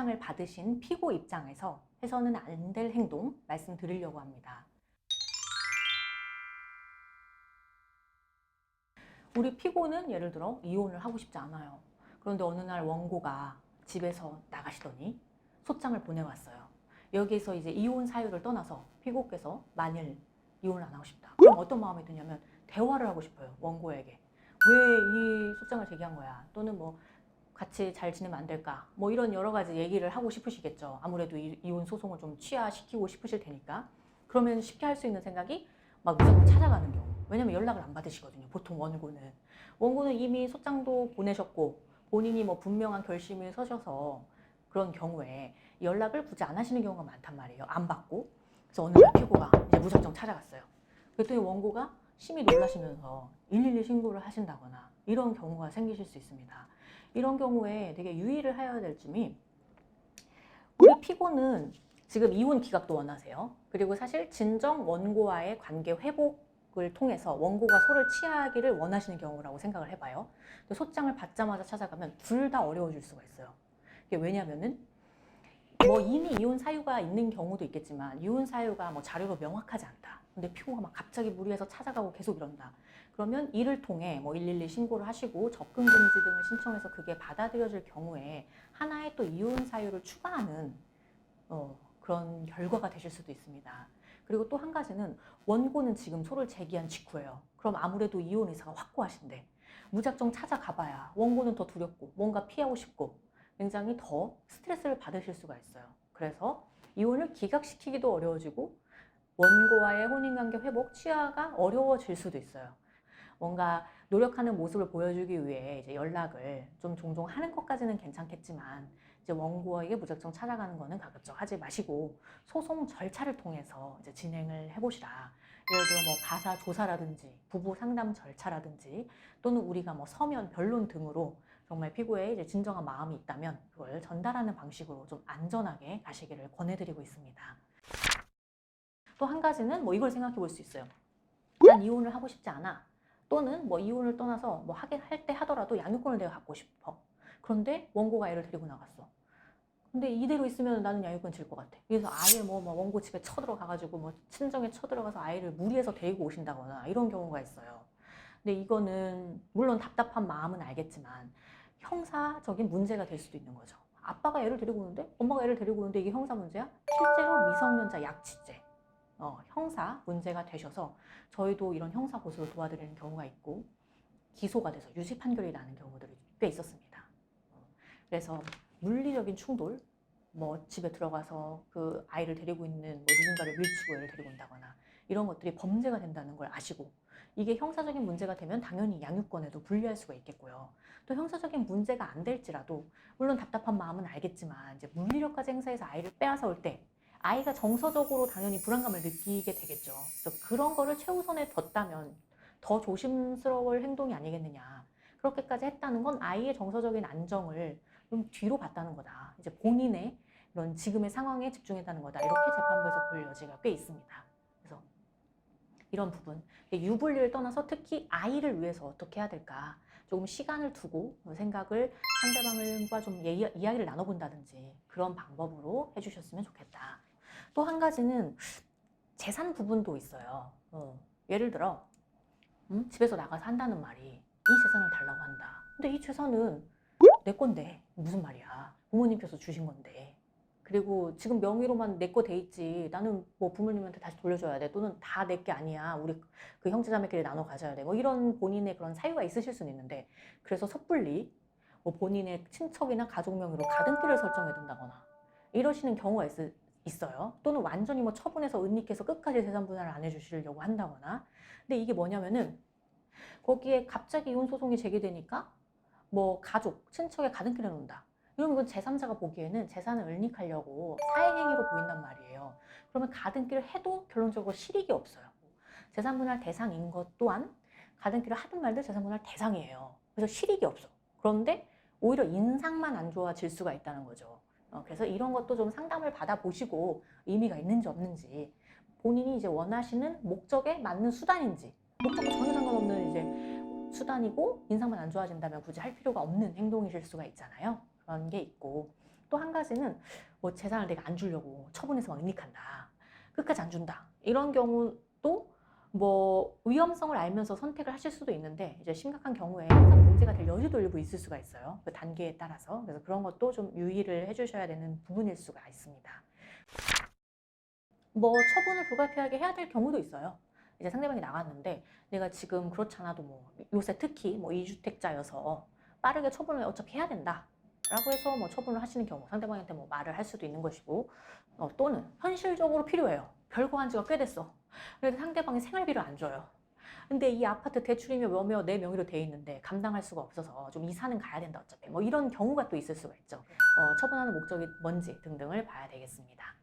소장을 받으신 피고 입장에서 해서는 안 될 행동 말씀드리려고 합니다. 우리 피고는 예를 들어 이혼을 하고 싶지 않아요. 그런데 어느 날 원고가 집에서 나가시더니 소장을 보내왔어요. 여기에서 이제 이혼 사유를 떠나서 피고께서 만일 이혼을 안 하고 싶다. 그럼 어떤 마음이 드냐면 대화를 하고 싶어요. 원고에게. 왜 이 소장을 제기한 거야? 또는 뭐 같이 잘 지내면 안 될까? 뭐 이런 여러 가지 얘기를 하고 싶으시겠죠. 아무래도 이혼 소송을 좀 취하시키고 싶으실 테니까. 그러면 쉽게 할 수 있는 생각이 막 무조건 찾아가는 경우. 왜냐면 연락을 안 받으시거든요. 보통 원고는. 원고는 이미 소장도 보내셨고 본인이 뭐 분명한 결심을 서셔서 그런 경우에 연락을 굳이 안 하시는 경우가 많단 말이에요. 안 받고. 그래서 어느 날 피고가 이제 무작정 찾아갔어요. 그랬더니 원고가 심히 놀라시면서 112 신고를 하신다거나 이런 경우가 생기실 수 있습니다. 이런 경우에 되게 유의를 해야 될 점이 우리 피고는 지금 이혼 기각도 원하세요. 그리고 사실 진정 원고와의 관계 회복을 통해서 원고가 소를 취하기를 원하시는 경우라고 생각을 해봐요. 소장을 받자마자 찾아가면 둘 다 어려워질 수가 있어요. 이게 왜냐면은 뭐 이미 이혼 사유가 있는 경우도 있겠지만 이혼 사유가 뭐 자료로 명확하지 않다. 근데 피고가 막 갑자기 무리해서 찾아가고 계속 이런다. 그러면 이를 통해 뭐 112 신고를 하시고 접근 금지 등을 신청해서 그게 받아들여질 경우에 하나의 또 이혼 사유를 추가하는 그런 결과가 되실 수도 있습니다. 그리고 또 한 가지는 원고는 지금 소를 제기한 직후예요. 그럼 아무래도 이혼 의사가 확고하신데 무작정 찾아가봐야 원고는 더 두렵고 뭔가 피하고 싶고 굉장히 더 스트레스를 받으실 수가 있어요. 그래서 이혼을 기각시키기도 어려워지고 원고와의 혼인관계 회복, 취하가 어려워질 수도 있어요. 뭔가 노력하는 모습을 보여주기 위해 이제 연락을 좀 종종 하는 것까지는 괜찮겠지만 이제 원고에게 무작정 찾아가는 거는 가급적 하지 마시고 소송 절차를 통해서 이제 진행을 해보시라. 예를 들어 뭐 가사 조사라든지 부부 상담 절차라든지 또는 우리가 뭐 서면 변론 등으로 정말 피고의 이제 진정한 마음이 있다면 그걸 전달하는 방식으로 좀 안전하게 가시기를 권해드리고 있습니다. 또 한 가지는 뭐 이걸 생각해 볼 수 있어요. 난 이혼을 하고 싶지 않아. 또는 뭐 이혼을 떠나서 뭐 하긴 할 때 하더라도 양육권을 내가 갖고 싶어. 그런데 원고가 애를 데리고 나갔어. 근데 이대로 있으면 나는 양육권 질 것 같아. 그래서 아예 뭐 원고 집에 쳐들어가가지고 뭐 친정에 쳐들어가서 아이를 무리해서 데리고 오신다거나 이런 경우가 있어요. 근데 이거는 물론 답답한 마음은 알겠지만 형사적인 문제가 될 수도 있는 거죠. 아빠가 애를 데리고 오는데 엄마가 애를 데리고 오는데 이게 형사 문제야? 실제로 미성년자 약취죄. 형사 문제가 되셔서 저희도 이런 형사 고소를 도와드리는 경우가 있고 기소가 돼서 유죄 판결이 나는 경우들이 꽤 있었습니다. 그래서 물리적인 충돌, 뭐 집에 들어가서 그 아이를 데리고 있는 뭐 누군가를 밀치고 애를 데리고 온다거나 이런 것들이 범죄가 된다는 걸 아시고 이게 형사적인 문제가 되면 당연히 양육권에도 불리할 수가 있겠고요. 또 형사적인 문제가 안 될지라도 물론 답답한 마음은 알겠지만 이제 물리력까지 행사해서 아이를 빼앗아 올 때 아이가 정서적으로 당연히 불안감을 느끼게 되겠죠. 그래서 그런 거를 최우선에 뒀다면 더 조심스러울 행동이 아니겠느냐. 그렇게까지 했다는 건 아이의 정서적인 안정을 좀 뒤로 봤다는 거다. 이제 본인의 이런 지금의 상황에 집중했다는 거다. 이렇게 재판부에서 볼 여지가 꽤 있습니다. 그래서 이런 부분, 유불리를 떠나서 특히 아이를 위해서 어떻게 해야 될까? 조금 시간을 두고 생각을 상대방과 좀 이야기를 나눠본다든지 그런 방법으로 해주셨으면 좋겠다. 또 한 가지는 재산 부분도 있어요. 예를 들어 집에서 나가서 한다는 말이 이 재산을 달라고 한다. 근데 이 재산은 내 건데 무슨 말이야. 부모님께서 주신 건데. 그리고 지금 명의로만 내 거 돼 있지. 나는 뭐 부모님한테 다시 돌려줘야 돼. 또는 다 내 게 아니야. 우리 그 형제자매끼리 나눠 가져야 돼. 뭐 이런 본인의 그런 사유가 있으실 수는 있는데 그래서 섣불리 뭐 본인의 친척이나 가족 명의로 가등기를 설정해 둔다거나 이러시는 경우가 있어요. 또는 완전히 뭐 처분해서 은닉해서 끝까지 재산 분할을 안 해주시려고 한다거나. 근데 이게 뭐냐면은 거기에 갑자기 이혼 소송이 제기되니까 뭐 가족, 친척에 가등기를 놓는다. 이러면 그 제3자가 보기에는 재산을 은닉하려고 사행행위로 보인단 말이에요. 그러면 가등기를 해도 결론적으로 실익이 없어요. 재산분할 대상인 것 또한 가등기를 하든 말든 재산분할 대상이에요. 그래서 실익이 없어. 그런데 오히려 인상만 안 좋아질 수가 있다는 거죠. 그래서 이런 것도 좀 상담을 받아보시고 의미가 있는지 없는지 본인이 이제 원하시는 목적에 맞는 수단인지 목적과 전혀 상관없는 이제 수단이고 인상만 안 좋아진다면 굳이 할 필요가 없는 행동이실 수가 있잖아요. 그런 게 있고 또 한 가지는 뭐 재산을 내가 안 주려고 처분해서 은닉한다. 끝까지 안 준다. 이런 경우도 뭐 위험성을 알면서 선택을 하실 수도 있는데 이제 심각한 경우에 항상 문제가 될 여지도 일부 있을 수가 있어요. 그 단계에 따라서. 그래서 그런 것도 좀 유의를 해주셔야 되는 부분일 수가 있습니다. 뭐 처분을 불가피하게 해야 될 경우도 있어요. 이제 상대방이 나갔는데 내가 지금 그렇지 않아도 뭐 요새 특히 뭐 2주택자여서 빠르게 처분을 어차피 해야 된다 라고 해서 뭐 처분을 하시는 경우 상대방한테 뭐 말을 할 수도 있는 것이고 또는 현실적으로 필요해요. 별거한 지가 꽤 됐어. 그래도 상대방이 생활비를 안 줘요. 근데 이 아파트 대출이며 뭐며 내 명의로 돼 있는데 감당할 수가 없어서 좀 이사는 가야 된다 어차피 뭐 이런 경우가 또 있을 수가 있죠. 처분하는 목적이 뭔지 등등을 봐야 되겠습니다.